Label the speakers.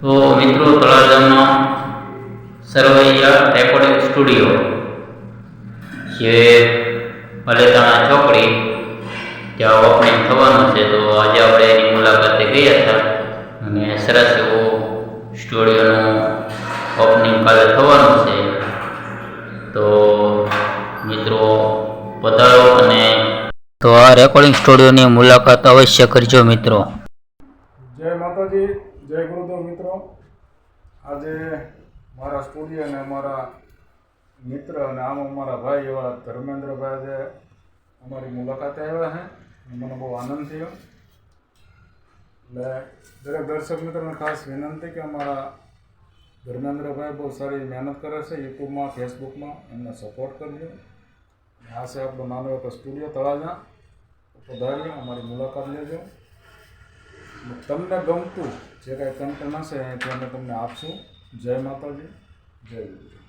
Speaker 1: તો મિત્રો, તળાજામાં Sarvaiya recording studio જે પલેતાણા ચોકડી ત્યાં ઓપનિંગ થવાનું છે. તો આજે આપણે એની મુલાકાતે ગયા હતા અને સરસ એવું સ્ટુડિયોનું ઓપનિંગ કાલે થવાનું છે. તો મિત્રો પધારો અને તો આ રેકોર્ડિંગ સ્ટુડિયોની મુલાકાત અવશ્ય કરજો મિત્રો.
Speaker 2: જય માતાજી, જય ગુરુદેવ મિત્રો. આજે મારા સ્ટુડિયો અને અમારા મિત્ર અને આમ અમારા ભાઈ એવા ધર્મેન્દ્રભાઈ જે અમારી મુલાકાતે આવ્યા છે. મને બહુ આનંદ થયો. એટલે દરેક દર્શક મિત્રોને ખાસ વિનંતી કે અમારા ધર્મેન્દ્રભાઈ બહુ સારી મહેનત કરે છે યુટ્યુબમાં, ફેસબુકમાં. એમને સપોર્ટ કરજો. આ છે આપણો નાનો એક સ્ટુડિયો તળાજા. પધારીએ, અમારી મુલાકાત લેજો. તમને ગમતું જે કાંઈ કન્ટેન્ટ હશે એ અમે તમને આપશું. જય માતાજી, જય ગુરુદેવ.